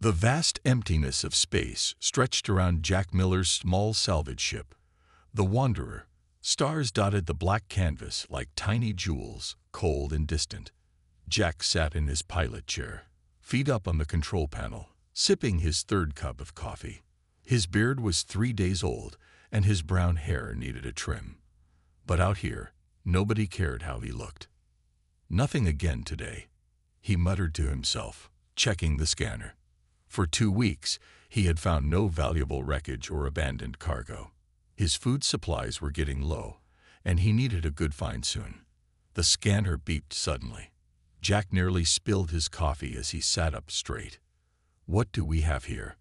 The vast emptiness of space stretched around Jack Miller's small salvage ship, the Wanderer. Stars dotted the black canvas like tiny jewels, cold and distant. Jack sat in his pilot chair, feet up on the control panel, sipping his third cup of coffee. His beard was 3 days old, and his brown hair needed a trim. But out here, nobody cared how he looked. Nothing again today, he muttered to himself, checking the scanner. For 2 weeks, he had found no valuable wreckage or abandoned cargo. His food supplies were getting low, and he needed a good find soon. The scanner beeped suddenly. Jack nearly spilled his coffee as he sat up straight. What do we have here?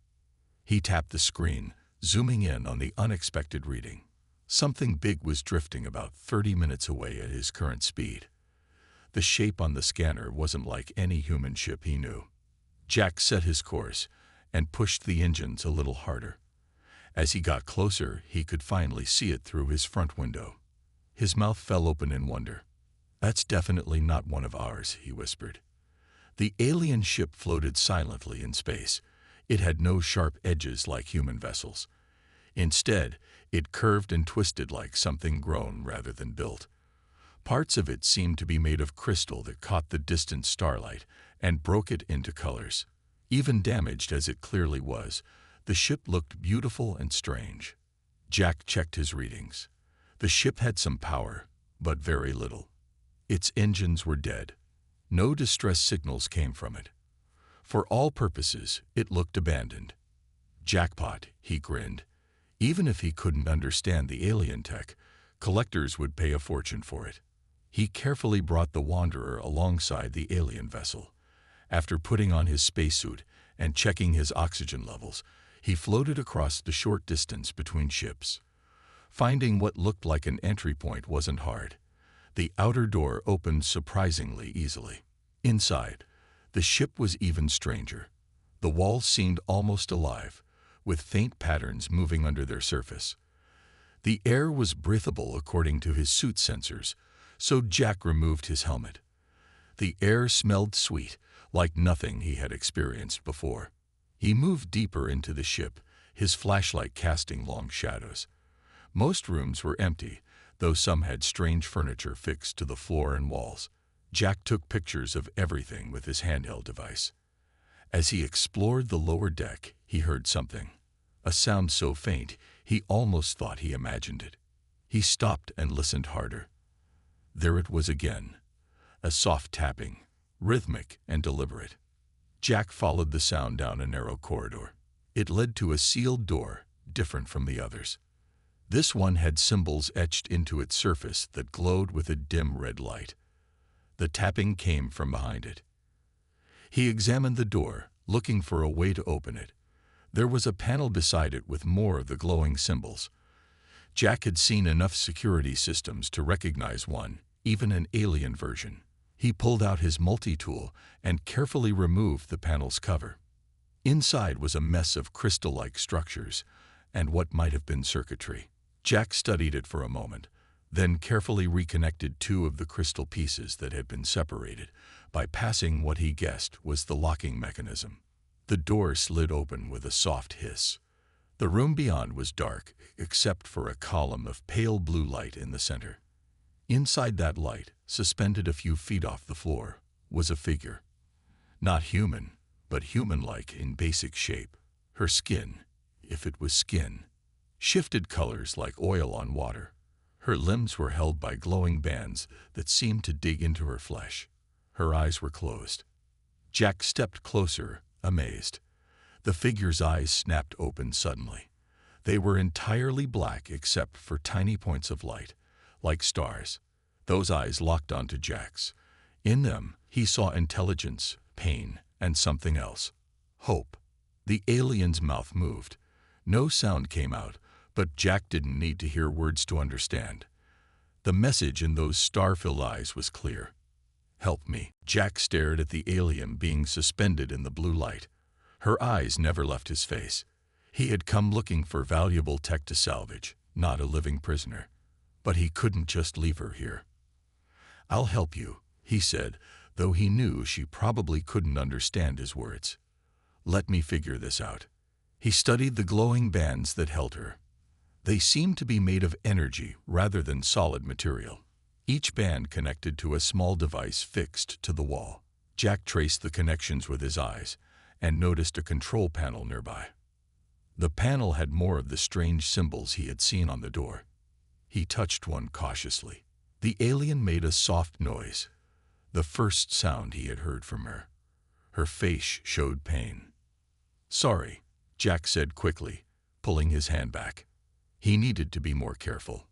He tapped the screen, zooming in on the unexpected reading. Something big was drifting about 30 minutes away at his current speed. The shape on the scanner wasn't like any human ship he knew. Jack set his course and pushed the engines a little harder. As he got closer, he could finally see it through his front window. His mouth fell open in wonder. "That's definitely not one of ours," he whispered. The alien ship floated silently in space. It had no sharp edges like human vessels. Instead, it curved and twisted like something grown rather than built. Parts of it seemed to be made of crystal that caught the distant starlight and broke it into colors. Even damaged as it clearly was, the ship looked beautiful and strange. Jack checked his readings. The ship had some power, but very little. Its engines were dead. No distress signals came from it. For all purposes, it looked abandoned. Jackpot, he grinned. Even if he couldn't understand the alien tech, collectors would pay a fortune for it. He carefully brought the Wanderer alongside the alien vessel. After putting on his spacesuit and checking his oxygen levels, he floated across the short distance between ships. Finding what looked like an entry point wasn't hard. The outer door opened surprisingly easily. Inside, the ship was even stranger. The walls seemed almost alive, with faint patterns moving under their surface. The air was breathable according to his suit sensors, so Jack removed his helmet. The air smelled sweet, like nothing he had experienced before. He moved deeper into the ship, his flashlight casting long shadows. Most rooms were empty, though some had strange furniture fixed to the floor and walls. Jack took pictures of everything with his handheld device. As he explored the lower deck, he heard something. A sound so faint, he almost thought he imagined it. He stopped and listened harder. There it was again. A soft tapping, rhythmic and deliberate. Jack followed the sound down a narrow corridor. It led to a sealed door, different from the others. This one had symbols etched into its surface that glowed with a dim red light. The tapping came from behind it. He examined the door, looking for a way to open it. There was a panel beside it with more of the glowing symbols. Jack had seen enough security systems to recognize one, even an alien version. He pulled out his multi-tool and carefully removed the panel's cover. Inside was a mess of crystal-like structures and what might have been circuitry. Jack studied it for a moment, then carefully reconnected 2 of the crystal pieces that had been separated by passing what he guessed was the locking mechanism. The door slid open with a soft hiss. The room beyond was dark, except for a column of pale blue light in the center. Inside that light, suspended a few feet off the floor, was a figure. Not human, but human-like in basic shape. Her skin, if it was skin, shifted colors like oil on water. Her limbs were held by glowing bands that seemed to dig into her flesh. Her eyes were closed. Jack stepped closer, amazed. The figure's eyes snapped open suddenly. They were entirely black except for tiny points of light, like stars. Those eyes locked onto Jack's. In them, he saw intelligence, pain, and something else. Hope. The alien's mouth moved. No sound came out, but Jack didn't need to hear words to understand. The message in those star-filled eyes was clear. "Help me." Jack stared at the alien being suspended in the blue light. Her eyes never left his face. He had come looking for valuable tech to salvage, not a living prisoner. But he couldn't just leave her here. "I'll help you," he said, though he knew she probably couldn't understand his words. Let me figure this out. He studied the glowing bands that held her. They seemed to be made of energy rather than solid material. Each band connected to a small device fixed to the wall. Jack traced the connections with his eyes and noticed a control panel nearby. The panel had more of the strange symbols he had seen on the door. He touched one cautiously. The alien made a soft noise, the first sound he had heard from her. Her face showed pain. "Sorry," Jack said quickly, pulling his hand back. He needed to be more careful.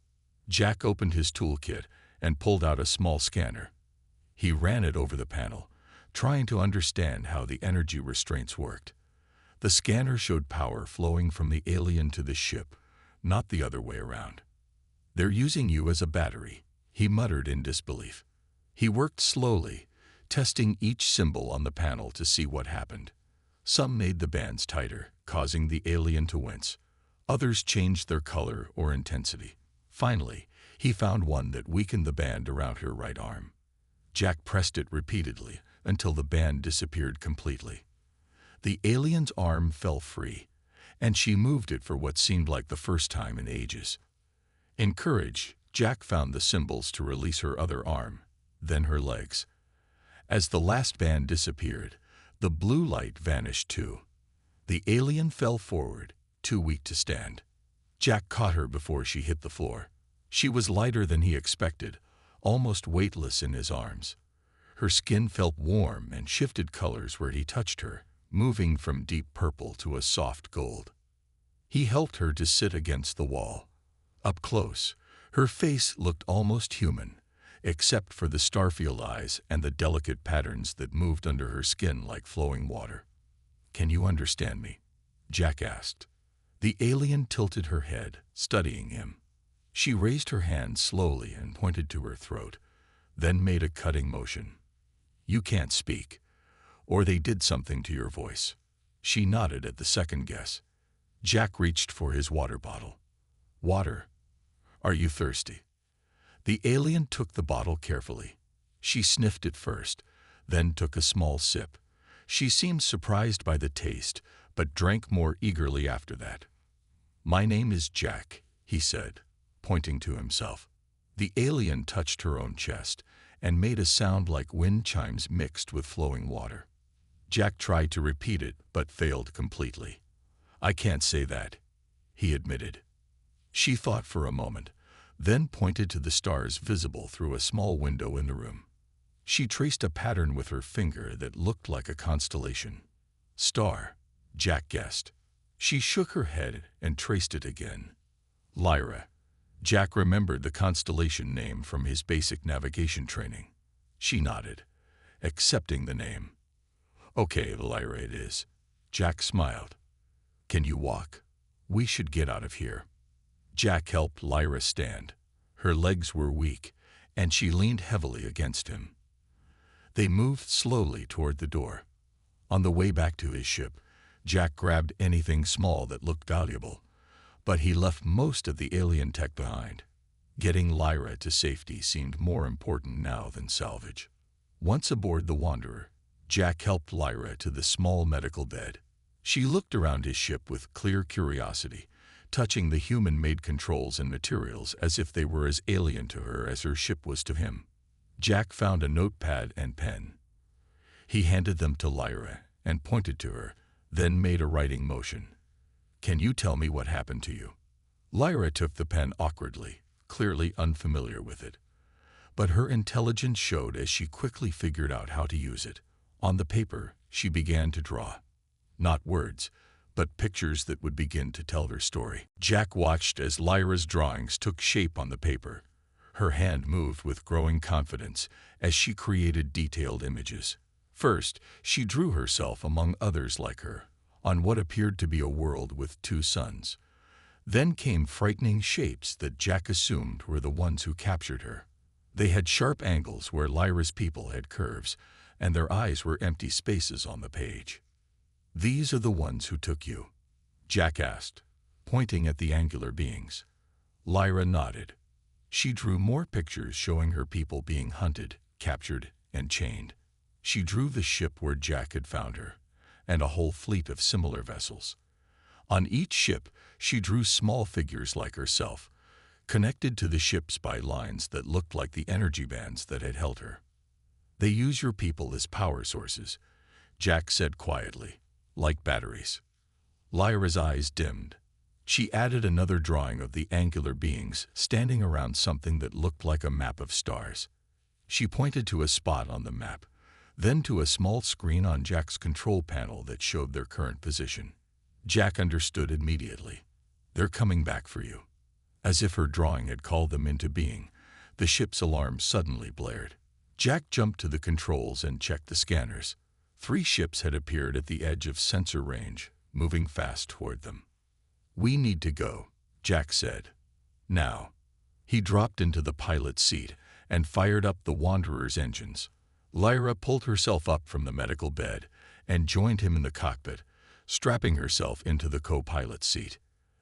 Jack opened his toolkit and pulled out a small scanner. He ran it over the panel, trying to understand how the energy restraints worked. The scanner showed power flowing from the alien to the ship, not the other way around. "They're using you as a battery," he muttered in disbelief. He worked slowly, testing each symbol on the panel to see what happened. Some made the bands tighter, causing the alien to wince. Others changed their color or intensity. Finally, he found one that weakened the band around her right arm. Jack pressed it repeatedly until the band disappeared completely. The alien's arm fell free, and she moved it for what seemed like the first time in ages. Encouraged, Jack found the symbols to release her other arm, then her legs. As the last band disappeared, the blue light vanished too. The alien fell forward, too weak to stand. Jack caught her before she hit the floor. She was lighter than he expected, almost weightless in his arms. Her skin felt warm and shifted colors where he touched her, moving from deep purple to a soft gold. He helped her to sit against the wall. Up close, her face looked almost human, except for the starfield eyes and the delicate patterns that moved under her skin like flowing water. "Can you understand me?" Jack asked. The alien tilted her head, studying him. She raised her hand slowly and pointed to her throat, then made a cutting motion. "You can't speak, or they did something to your voice." She nodded at the second guess. Jack reached for his water bottle. "Water? Are you thirsty?" The alien took the bottle carefully. She sniffed it first, then took a small sip. She seemed surprised by the taste, but drank more eagerly after that. "My name is Jack," he said, pointing to himself. The alien touched her own chest and made a sound like wind chimes mixed with flowing water. Jack tried to repeat it, but failed completely. "I can't say that," he admitted. She thought for a moment, then pointed to the stars visible through a small window in the room. She traced a pattern with her finger that looked like a constellation. "Star," Jack guessed. She shook her head and traced it again. "Lyra." Jack remembered the constellation name from his basic navigation training. She nodded, accepting the name. "Okay, Lyra it is." Jack smiled. "Can you walk? We should get out of here." Jack helped Lyra stand. Her legs were weak, and she leaned heavily against him. They moved slowly toward the door. On the way back to his ship, Jack grabbed anything small that looked valuable, but he left most of the alien tech behind. Getting Lyra to safety seemed more important now than salvage. Once aboard the Wanderer, Jack helped Lyra to the small medical bed. She looked around his ship with clear curiosity, touching the human-made controls and materials as if they were as alien to her as her ship was to him. Jack found a notepad and pen. He handed them to Lyra and pointed to her, then made a writing motion. "Can you tell me what happened to you?" Lyra took the pen awkwardly, clearly unfamiliar with it. But her intelligence showed as she quickly figured out how to use it. On the paper, she began to draw. Not words, but pictures that would begin to tell their story. Jack watched as Lyra's drawings took shape on the paper. Her hand moved with growing confidence as she created detailed images. First, she drew herself among others like her, on what appeared to be a world with two suns. Then came frightening shapes that Jack assumed were the ones who captured her. They had sharp angles where Lyra's people had curves, and their eyes were empty spaces on the page. "These are the ones who took you?" Jack asked, pointing at the angular beings. Lyra nodded. She drew more pictures showing her people being hunted, captured, and chained. She drew the ship where Jack had found her, and a whole fleet of similar vessels. On each ship, she drew small figures like herself, connected to the ships by lines that looked like the energy bands that had held her. "They use your people as power sources," Jack said quietly, "like batteries." Lyra's eyes dimmed. She added another drawing of the angular beings standing around something that looked like a map of stars. She pointed to a spot on the map, then to a small screen on Jack's control panel that showed their current position. Jack understood immediately. "They're coming back for you." As if her drawing had called them into being, the ship's alarm suddenly blared. Jack jumped to the controls and checked the scanners. 3 ships had appeared at the edge of sensor range, moving fast toward them. "We need to go," Jack said. "Now." He dropped into the pilot's seat and fired up the Wanderer's engines. Lyra pulled herself up from the medical bed and joined him in the cockpit, strapping herself into the co-pilot's seat.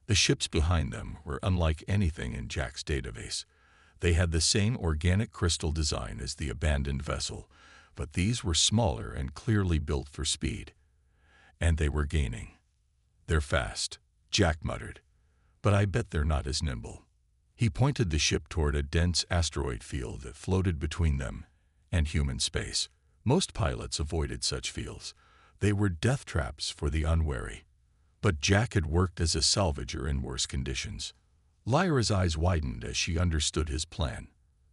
The ships behind them were unlike anything in Jack's database. They had the same organic crystal design as the abandoned vessel, but these were smaller and clearly built for speed. And they were gaining. "They're fast," Jack muttered, "but I bet they're not as nimble." He pointed the ship toward a dense asteroid field that floated between them and human space. Most pilots avoided such fields. They were death traps for the unwary. But Jack had worked as a salvager in worse conditions. Lyra's eyes widened as she understood his plan.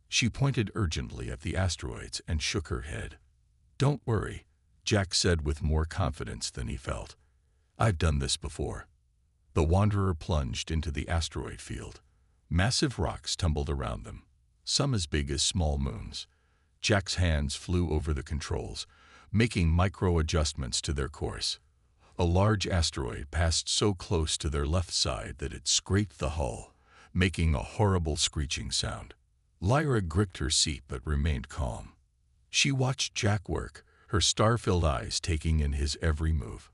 She pointed urgently at the asteroids and shook her head. "Don't worry," Jack said with more confidence than he felt. "I've done this before." The Wanderer plunged into the asteroid field. Massive rocks tumbled around them, some as big as small moons. Jack's hands flew over the controls, making micro-adjustments to their course. A large asteroid passed so close to their left side that it scraped the hull, making a horrible screeching sound. Lyra gripped her seat but remained calm. She watched Jack work, her star-filled eyes taking in his every move.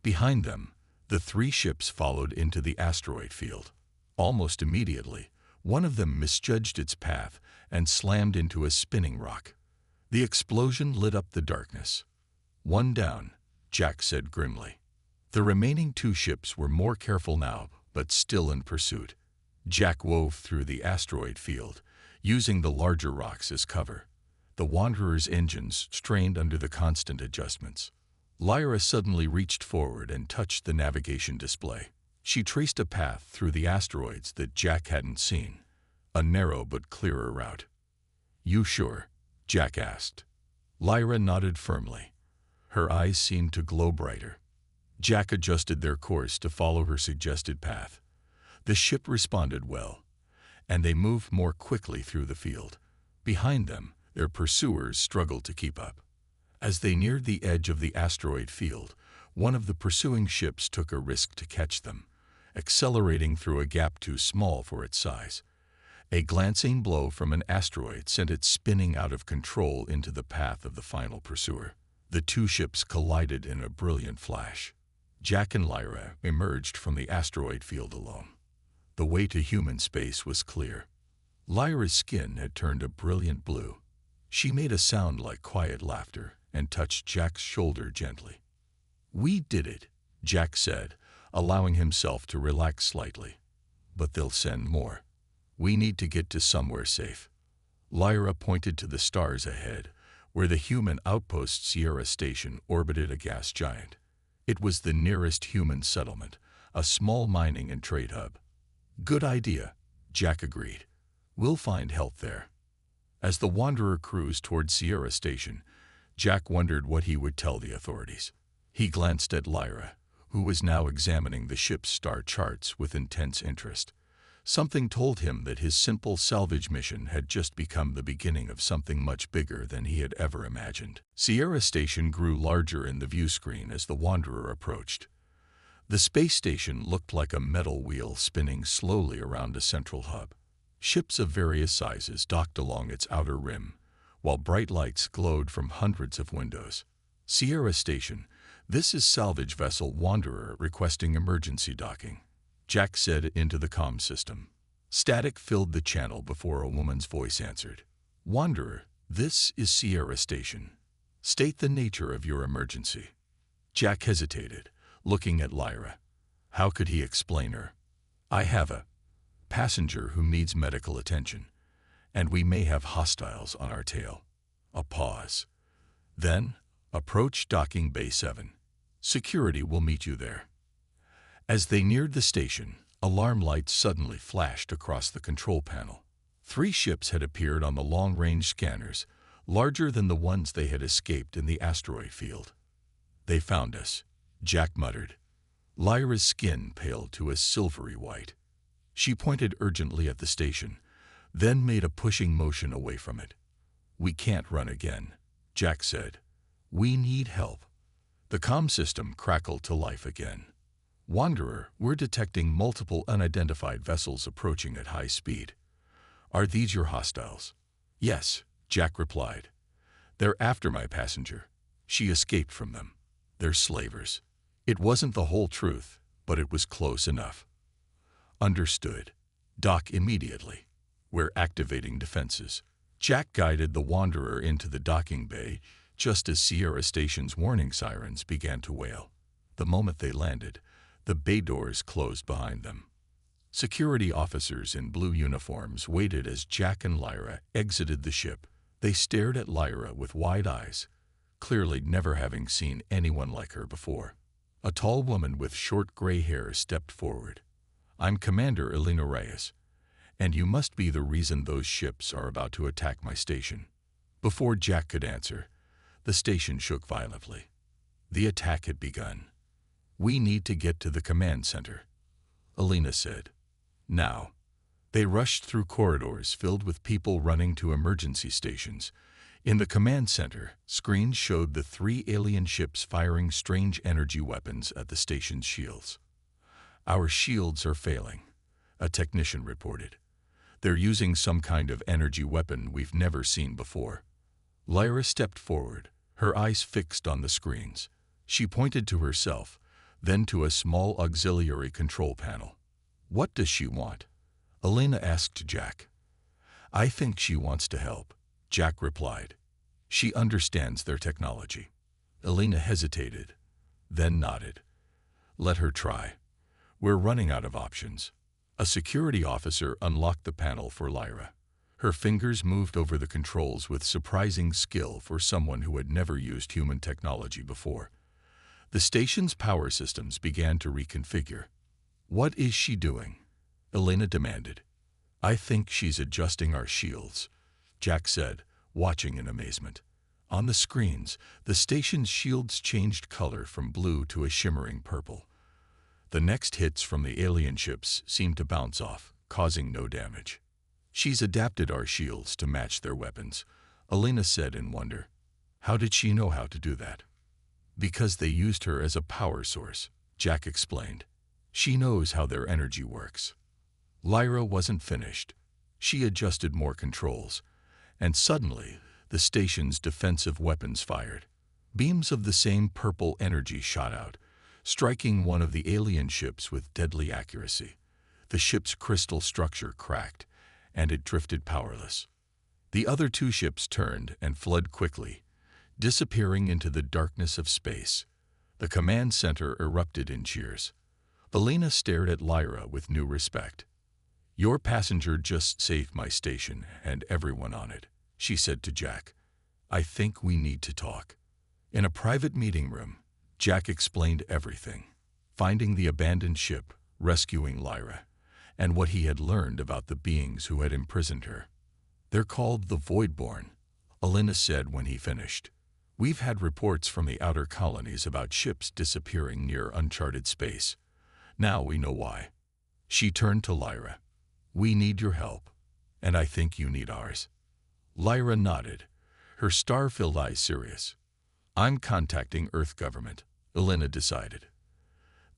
Behind them, the 3 ships followed into the asteroid field. Almost immediately, one of them misjudged its path and slammed into a spinning rock. The explosion lit up the darkness. "One down," Jack said grimly. The remaining 2 ships were more careful now, but still in pursuit. Jack wove through the asteroid field, using the larger rocks as cover. The Wanderer's engines strained under the constant adjustments. Lyra suddenly reached forward and touched the navigation display. She traced a path through the asteroids that Jack hadn't seen, a narrow but clearer route. "You sure?" Jack asked. Lyra nodded firmly. Her eyes seemed to glow brighter. Jack adjusted their course to follow her suggested path. The ship responded well, and they moved more quickly through the field. Behind them, their pursuers struggled to keep up. As they neared the edge of the asteroid field, one of the pursuing ships took a risk to catch them, accelerating through a gap too small for its size. A glancing blow from an asteroid sent it spinning out of control into the path of the final pursuer. The 2 ships collided in a brilliant flash. Jack and Lyra emerged from the asteroid field alone. The way to human space was clear. Lyra's skin had turned a brilliant blue. She made a sound like quiet laughter and touched Jack's shoulder gently. "We did it," Jack said, allowing himself to relax slightly. "But they'll send more. We need to get to somewhere safe." Lyra pointed to the stars ahead, where the human outpost Sierra Station orbited a gas giant. It was the nearest human settlement, a small mining and trade hub. "Good idea," Jack agreed. "We'll find help there." As the Wanderer cruised toward Sierra Station, Jack wondered what he would tell the authorities. He glanced at Lyra, who was now examining the ship's star charts with intense interest. Something told him that his simple salvage mission had just become the beginning of something much bigger than he had ever imagined. Sierra Station grew larger in the view screen as the Wanderer approached. The space station looked like a metal wheel spinning slowly around a central hub. Ships of various sizes docked along its outer rim, while bright lights glowed from hundreds of windows. "Sierra Station, this is salvage vessel Wanderer requesting emergency docking," Jack said into the comm system. Static filled the channel before a woman's voice answered. "Wanderer, this is Sierra Station. State the nature of your emergency." Jack hesitated, looking at Lyra. How could he explain her? I have a passenger who needs medical attention, and we may have hostiles on our tail. A pause. Then, approach docking bay 7. Security will meet you there. As they neared the station, alarm lights suddenly flashed across the control panel. 3 ships had appeared on the long-range scanners, larger than the ones they had escaped in the asteroid field. They found us, Jack muttered. Lyra's skin paled to a silvery white. She pointed urgently at the station, then made a pushing motion away from it. We can't run again, Jack said. We need help. The comm system crackled to life again. Wanderer, we're detecting multiple unidentified vessels approaching at high speed. Are these your hostiles? Yes, Jack replied. They're after my passenger. She escaped from them. They're slavers. It wasn't the whole truth, but it was close enough. Understood. Dock immediately. We're activating defenses. Jack guided the Wanderer into the docking bay just as Sierra Station's warning sirens began to wail. The moment they landed, the bay doors closed behind them. Security officers in blue uniforms waited as Jack and Lyra exited the ship. They stared at Lyra with wide eyes, clearly never having seen anyone like her before. A tall woman with short gray hair stepped forward. I'm Commander Elena Reyes, and you must be the reason those ships are about to attack my station. Before Jack could answer, the station shook violently. The attack had begun. We need to get to the command center, Elena said. Now. They rushed through corridors filled with people running to emergency stations. In the command center, screens showed the 3 alien ships firing strange energy weapons at the station's shields. Our shields are failing, a technician reported. They're using some kind of energy weapon we've never seen before. Lyra stepped forward, her eyes fixed on the screens. She pointed to herself, then to a small auxiliary control panel. What does she want? Elena asked Jack. I think she wants to help, Jack replied. She understands their technology. Elena hesitated, then nodded. Let her try. We're running out of options. A security officer unlocked the panel for Lyra. Her fingers moved over the controls with surprising skill for someone who had never used human technology before. The station's power systems began to reconfigure. What is she doing? Elena demanded. I think she's adjusting our shields, Jack said, watching in amazement. On the screens, the station's shields changed color from blue to a shimmering purple. The next hits from the alien ships seemed to bounce off, causing no damage. She's adapted our shields to match their weapons, Elena said in wonder. How did she know how to do that? Because they used her as a power source, Jack explained. She knows how their energy works. Lyra wasn't finished. She adjusted more controls, and suddenly the station's defensive weapons fired. Beams of the same purple energy shot out, striking one of the alien ships with deadly accuracy. The ship's crystal structure cracked, and it drifted powerless. The other 2 ships turned and fled quickly, disappearing into the darkness of space. The command center erupted in cheers. Elena stared at Lyra with new respect. Your passenger just saved my station and everyone on it, she said to Jack. I think we need to talk. In a private meeting room, Jack explained everything, finding the abandoned ship, rescuing Lyra, and what he had learned about the beings who had imprisoned her. They're called the Voidborn, Elena said when he finished. We've had reports from the outer colonies about ships disappearing near uncharted space. Now we know why. She turned to Lyra. We need your help, and I think you need ours. Lyra nodded, her star-filled eyes serious. I'm contacting Earth government, Elena decided.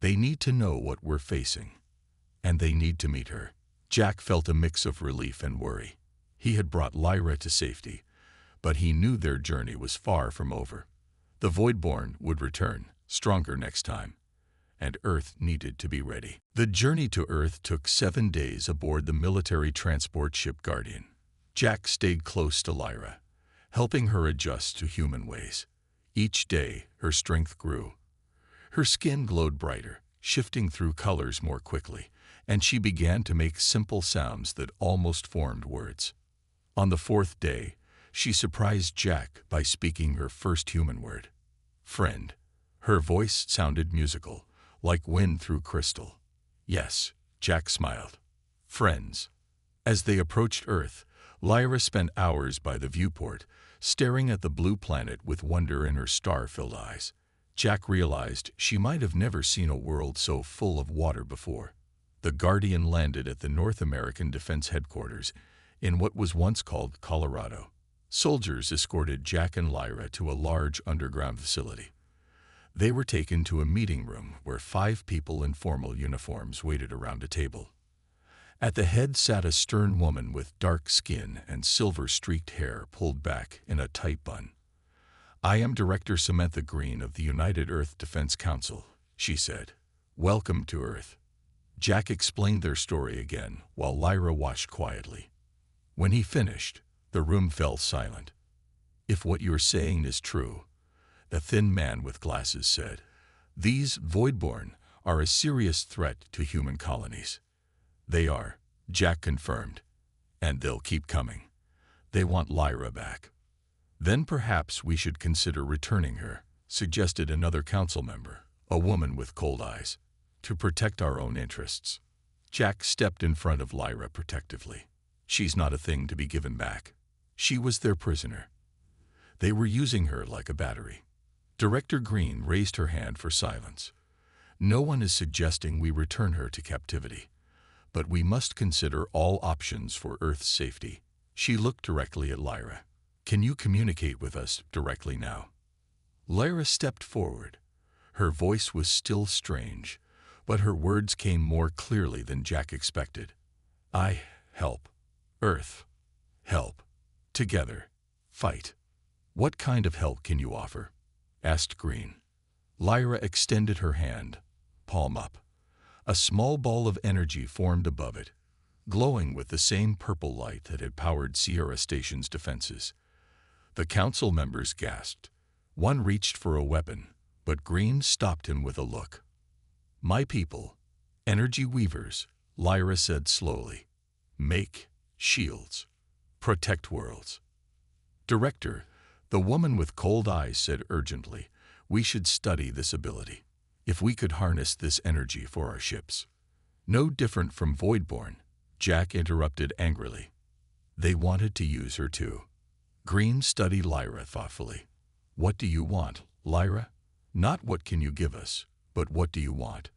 They need to know what we're facing, and they need to meet her. Jack felt a mix of relief and worry. He had brought Lyra to safety, but he knew their journey was far from over. The Voidborn would return, stronger next time, and Earth needed to be ready. The journey to Earth took 7 days aboard the military transport ship Guardian. Jack stayed close to Lyra, helping her adjust to human ways. Each day, her strength grew. Her skin glowed brighter, shifting through colors more quickly, and she began to make simple sounds that almost formed words. On the fourth day, she surprised Jack by speaking her first human word. Friend. Her voice sounded musical, like wind through crystal. Yes, Jack smiled. Friends. As they approached Earth, Lyra spent hours by the viewport, staring at the blue planet with wonder in her star-filled eyes. Jack realized she might have never seen a world so full of water before. The Guardian landed at the North American Defense Headquarters in what was once called Colorado. Soldiers escorted Jack and Lyra to a large underground facility. They were taken to a meeting room where 5 people in formal uniforms waited around a table. At the head sat a stern woman with dark skin and silver-streaked hair pulled back in a tight bun. I am Director Samantha Green of the United Earth Defense Council, she said. Welcome to Earth. Jack explained their story again while Lyra watched quietly. When he finished, the room fell silent. If what you're saying is true, the thin man with glasses said, these Voidborn are a serious threat to human colonies. They are, Jack confirmed, and they'll keep coming. They want Lyra back. Then perhaps we should consider returning her, suggested another council member, a woman with cold eyes, to protect our own interests. Jack stepped in front of Lyra protectively. She's not a thing to be given back. She was their prisoner. They were using her like a battery. Director Green raised her hand for silence. No one is suggesting we return her to captivity, but we must consider all options for Earth's safety. She looked directly at Lyra. Can you communicate with us directly now? Lyra stepped forward. Her voice was still strange, but her words came more clearly than Jack expected. I help. Earth. Help. Together. Fight. What kind of help can you offer? Asked Green. Lyra extended her hand, palm up. A small ball of energy formed above it, glowing with the same purple light that had powered Sierra Station's defenses. The council members gasped. One reached for a weapon, but Green stopped him with a look. My people, energy weavers, Lyra said slowly. Make shields. Protect worlds. Director, the woman with cold eyes said urgently, we should study this ability. If we could harness this energy for our ships. No different from Voidborn, Jack interrupted angrily. They wanted to use her too. Green studied Lyra thoughtfully. What do you want, Lyra? Not what can you give us, but what do you want?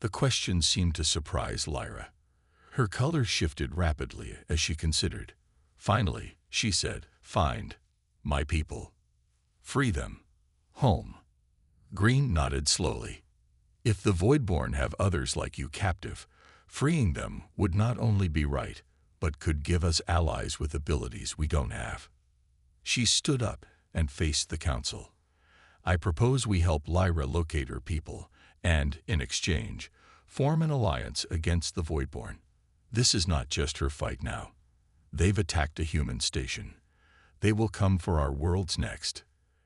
The question seemed to surprise Lyra. Her color shifted rapidly as she considered. Finally, she said, find my people. Free them. Home. Green nodded slowly. If the Voidborn have others like you captive, freeing them would not only be right, but could give us allies with abilities we don't have. She stood up and faced the council. I propose we help Lyra locate her people and, in exchange, form an alliance against the Voidborn. This is not just her fight now. They've attacked a human station. They will come for our worlds next.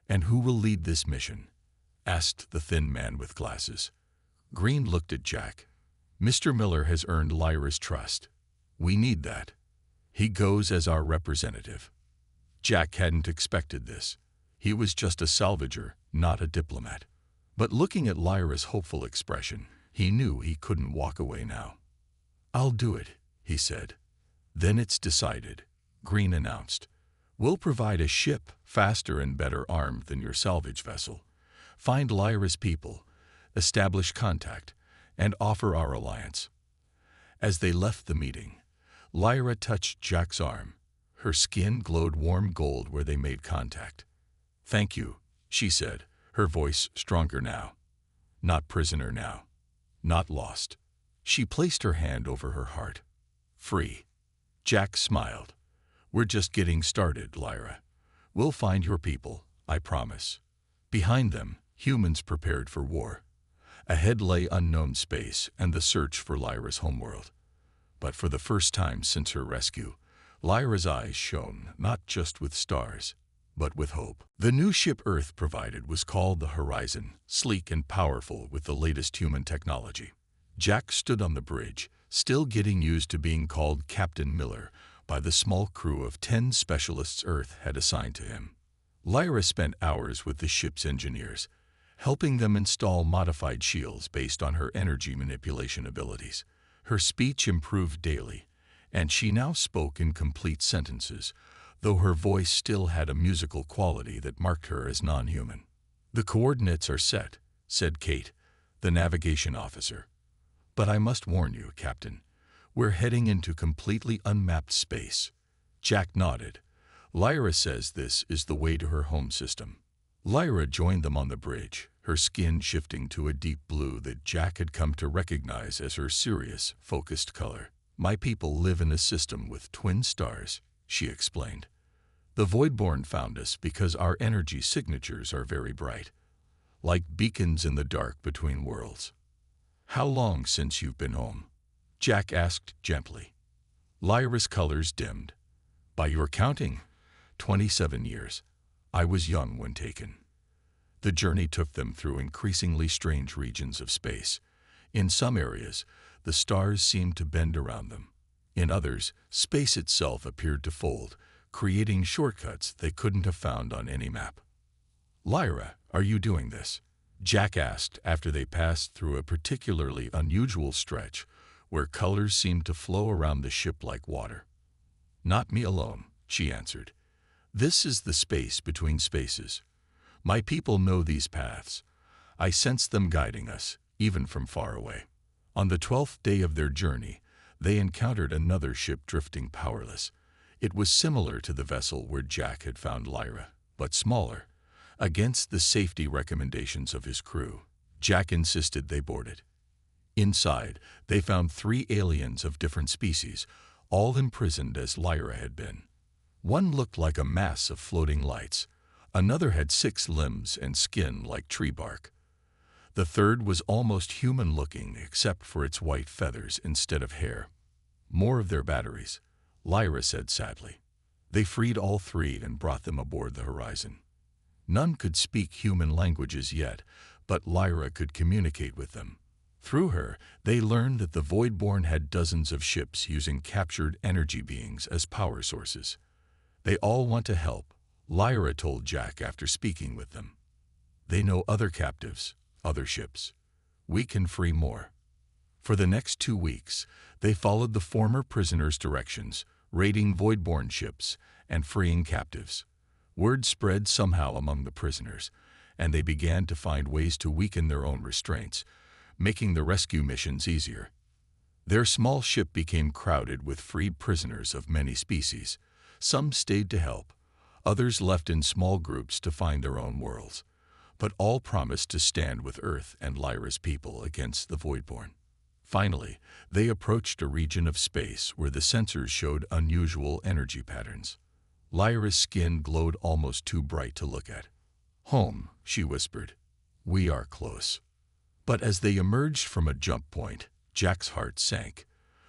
And who will lead this mission? Asked the thin man with glasses. Green looked at Jack. Mr. Miller has earned Lyra's trust. We need that. He goes as our representative. Jack hadn't expected this. He was just a salvager, not a diplomat. But looking at Lyra's hopeful expression, he knew he couldn't walk away now. I'll do it, he said. Then it's decided, Green announced. We'll provide a ship faster and better armed than your salvage vessel. Find Lyra's people, establish contact, and offer our alliance. As they left the meeting, Lyra touched Jack's arm. Her skin glowed warm gold where they made contact. Thank you, she said, her voice stronger now. Not prisoner now. Not lost. She placed her hand over her heart. Free. Jack smiled. We're just getting started, Lyra. We'll find your people, I promise. Behind them, humans prepared for war. Ahead lay unknown space and the search for Lyra's homeworld. But for the first time since her rescue, Lyra's eyes shone not just with stars, but with hope. The new ship Earth provided was called the Horizon, sleek and powerful with the latest human technology. Jack stood on the bridge, still getting used to being called Captain Miller by the small crew of 10 specialists Earth had assigned to him. Lyra spent hours with the ship's engineers, helping them install modified shields based on her energy manipulation abilities. Her speech improved daily, and she now spoke in complete sentences, though her voice still had a musical quality that marked her as non-human. "The coordinates are set," said Kate, the navigation officer. "But I must warn you, Captain, we're heading into completely unmapped space." Jack nodded. "Lyra says this is the way to her home system." Lyra joined them on the bridge, her skin shifting to a deep blue that Jack had come to recognize as her serious, focused color. "My people live in a system with twin stars," she explained. "The Voidborn found us because our energy signatures are very bright, like beacons in the dark between worlds." "How long since you've been home?" Jack asked gently. Lyra's colors dimmed. "By your counting, 27 years. I was young when taken." The journey took them through increasingly strange regions of space. In some areas, the stars seemed to bend around them. In others, space itself appeared to fold, creating shortcuts they couldn't have found on any map. "Lyra, are you doing this?" Jack asked after they passed through a particularly unusual stretch where colors seemed to flow around the ship like water. "Not me alone," she answered. "This is the space between spaces. My people know these paths. I sense them guiding us, even from far away." On the 12th day of their journey, they encountered another ship drifting powerless. It was similar to the vessel where Jack had found Lyra, but smaller. Against the safety recommendations of his crew, Jack insisted they board it. Inside, they found 3 aliens of different species, all imprisoned as Lyra had been. One looked like a mass of floating lights. Another had 6 limbs and skin like tree bark. The third was almost human-looking except for its white feathers instead of hair. "More of their batteries," Lyra said sadly. They freed all 3 and brought them aboard the Horizon. None could speak human languages yet, but Lyra could communicate with them. Through her, they learned that the Voidborn had dozens of ships using captured energy beings as power sources. "They all want to help," Lyra told Jack after speaking with them. "They know other captives, other ships. We can free more." For the next 2 weeks, they followed the former prisoners' directions, raiding Voidborn ships and freeing captives. Word spread somehow among the prisoners, and they began to find ways to weaken their own restraints, making the rescue missions easier. Their small ship became crowded with freed prisoners of many species. Some stayed to help, others left in small groups to find their own worlds, but all promised to stand with Earth and Lyra's people against the Voidborn. Finally, they approached a region of space where the sensors showed unusual energy patterns. Lyra's skin glowed almost too bright to look at. "Home," she whispered. "We are close." But as they emerged from a jump point, Jack's heart sank.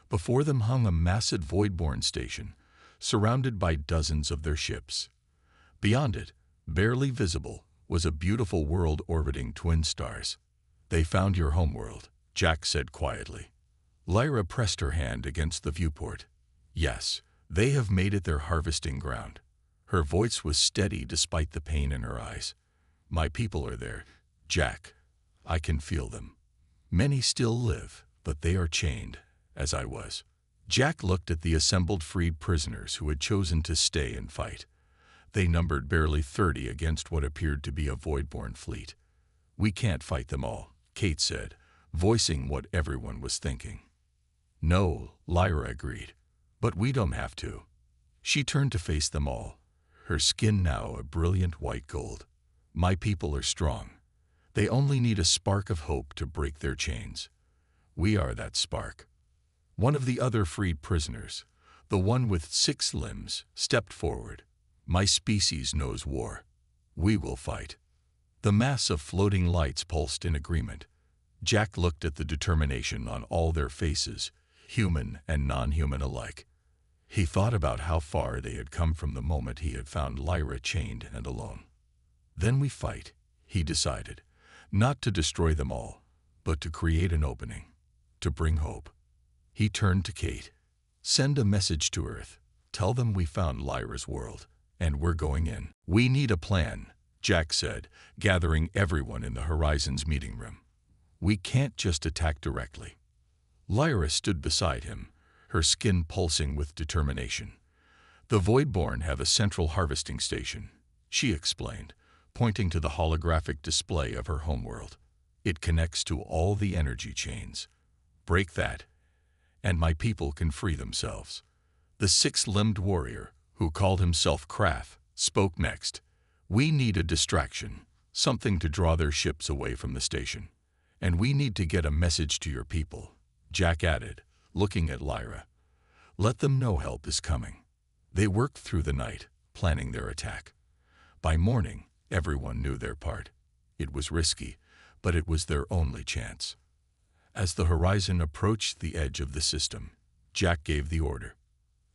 Before them hung a massive Voidborn station, surrounded by dozens of their ships. Beyond it, barely visible, was a beautiful world orbiting twin stars. "They found your homeworld," Jack said quietly. Lyra pressed her hand against the viewport. "Yes, they have made it their harvesting ground." Her voice was steady despite the pain in her eyes. "My people are there, Jack. I can feel them. Many still live, but they are chained, as I was." Jack looked at the assembled freed prisoners who had chosen to stay and fight. They numbered barely 30 against what appeared to be a Voidborn fleet. "We can't fight them all," Kate said, voicing what everyone was thinking. "No," Lyra agreed, "but we don't have to." She turned to face them all, her skin now a brilliant white gold. "My people are strong. They only need a spark of hope to break their chains. We are that spark." One of the other freed prisoners, the one with 6 limbs, stepped forward. "My species knows war. We will fight." The mass of floating lights pulsed in agreement. Jack looked at the determination on all their faces, human and non-human alike. He thought about how far they had come from the moment he had found Lyra chained and alone. Then we fight, he decided, not to destroy them all, but to create an opening, to bring hope. He turned to Kate. Send a message to Earth. Tell them we found Lyra's world, and we're going in. We need a plan, Jack said, gathering everyone in the Horizons meeting room. We can't just attack directly. Lyra stood beside him, her skin pulsing with determination. The Voidborn have a central harvesting station, she explained, pointing to the holographic display of her homeworld. It connects to all the energy chains. Break that, and my people can free themselves. The six-limbed warrior, who called himself Krath, spoke next. We need a distraction, something to draw their ships away from the station. And we need to get a message to your people, Jack added, looking at Lyra. Let them know help is coming. They worked through the night, planning their attack. By morning, everyone knew their part. It was risky, but it was their only chance. As the Horizon approached the edge of the system, Jack gave the order.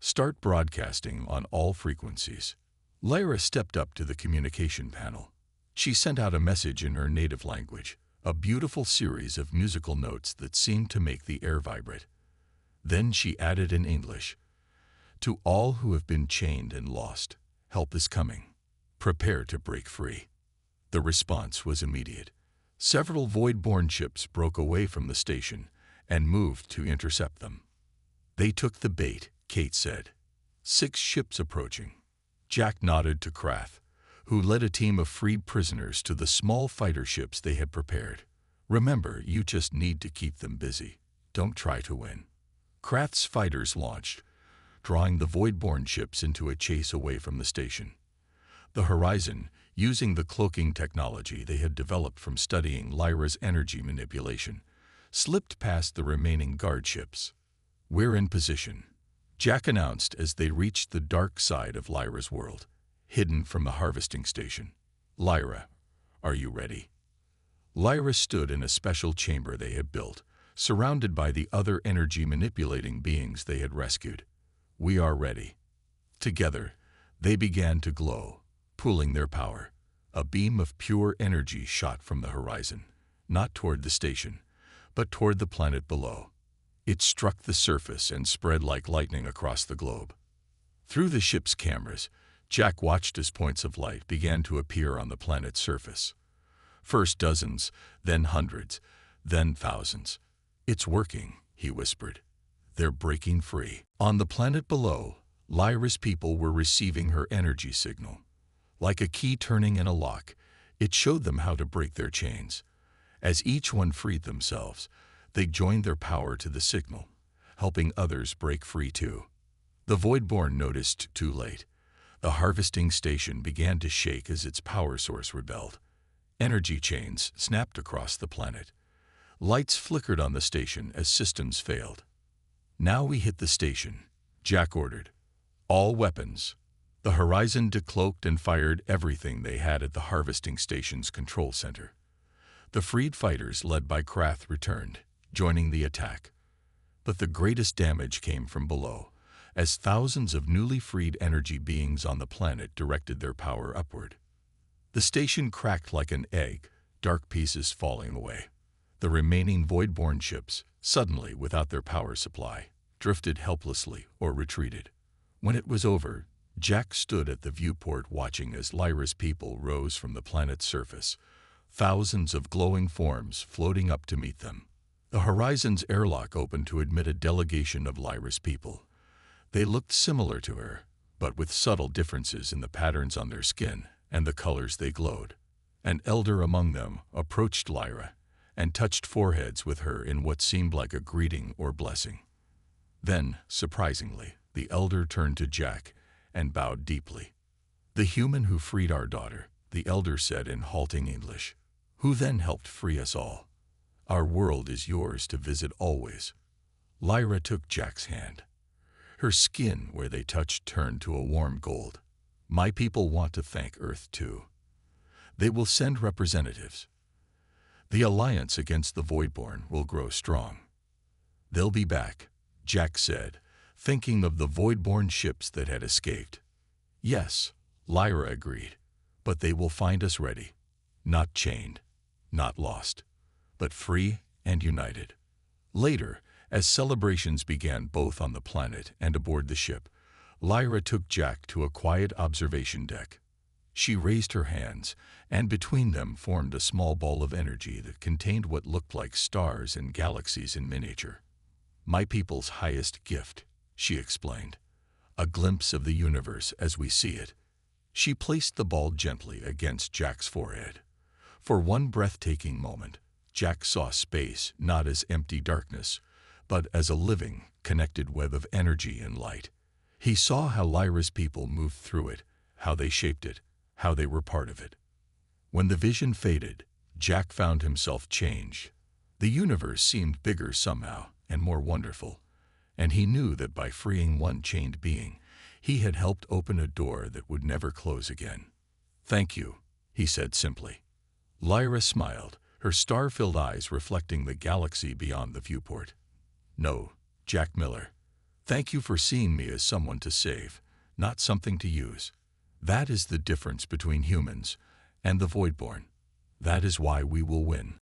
Start broadcasting on all frequencies. Lyra stepped up to the communication panel. She sent out a message in her native language, a beautiful series of musical notes that seemed to make the air vibrate. Then she added in English, to all who have been chained and lost, help is coming. Prepare to break free. The response was immediate. Several Voidborn ships broke away from the station and moved to intercept them. They took the bait, Kate said. 6 ships approaching. Jack nodded to Krath, who led a team of freed prisoners to the small fighter ships they had prepared. Remember, you just need to keep them busy. Don't try to win. Krath's fighters launched, drawing the Voidborn ships into a chase away from the station. The Horizon, using the cloaking technology they had developed from studying Lyra's energy manipulation, slipped past the remaining guard ships. We're in position, Jack announced as they reached the dark side of Lyra's world, hidden from the harvesting station. Lyra, are you ready? Lyra stood in a special chamber they had built, surrounded by the other energy-manipulating beings they had rescued. We are ready. Together, they began to glow, pooling their power. A beam of pure energy shot from the Horizon, not toward the station, but toward the planet below. It struck the surface and spread like lightning across the globe. Through the ship's cameras, Jack watched as points of light began to appear on the planet's surface. First dozens, then hundreds, then thousands. It's working, he whispered. They're breaking free. On the planet below, Lyra's people were receiving her energy signal. Like a key turning in a lock, it showed them how to break their chains. As each one freed themselves, they joined their power to the signal, helping others break free too. The Voidborn noticed too late. The harvesting station began to shake as its power source rebelled. Energy chains snapped across the planet. Lights flickered on the station as systems failed. Now we hit the station, Jack ordered. All weapons. The Horizon decloaked and fired everything they had at the harvesting station's control center. The freed fighters led by Krath returned, joining the attack. But the greatest damage came from below, as thousands of newly freed energy beings on the planet directed their power upward. The station cracked like an egg, dark pieces falling away. The remaining Voidborn ships, suddenly without their power supply, drifted helplessly or retreated. When it was over, Jack stood at the viewport watching as Lyra's people rose from the planet's surface, thousands of glowing forms floating up to meet them. The Horizon's airlock opened to admit a delegation of Lyra's people. They looked similar to her, but with subtle differences in the patterns on their skin and the colors they glowed. An elder among them approached Lyra and touched foreheads with her in what seemed like a greeting or blessing. Then, surprisingly, the elder turned to Jack and bowed deeply. The human who freed our daughter, the elder said in halting English, who then helped free us all. Our world is yours to visit always. Lyra took Jack's hand. Her skin, where they touched, turned to a warm gold. My people want to thank Earth too. They will send representatives. The alliance against the Voidborn will grow strong. They'll be back, Jack said, thinking of the void-born ships that had escaped. Yes, Lyra agreed, but they will find us ready. Not chained, not lost, but free and united. Later, as celebrations began both on the planet and aboard the ship, Lyra took Jack to a quiet observation deck. She raised her hands, and between them formed a small ball of energy that contained what looked like stars and galaxies in miniature. "My people's highest gift," she explained. "A glimpse of the universe as we see it." She placed the ball gently against Jack's forehead. For one breathtaking moment, Jack saw space not as empty darkness, but as a living, connected web of energy and light. He saw how Lyra's people moved through it, how they shaped it, how they were part of it. When the vision faded, Jack found himself changed. The universe seemed bigger somehow and more wonderful, and he knew that by freeing one chained being, he had helped open a door that would never close again. "Thank you," he said simply. Lyra smiled, her star-filled eyes reflecting the galaxy beyond the viewport. "No, Jack Miller. Thank you for seeing me as someone to save, not something to use. That is the difference between humans and the Voidborn. That is why we will win."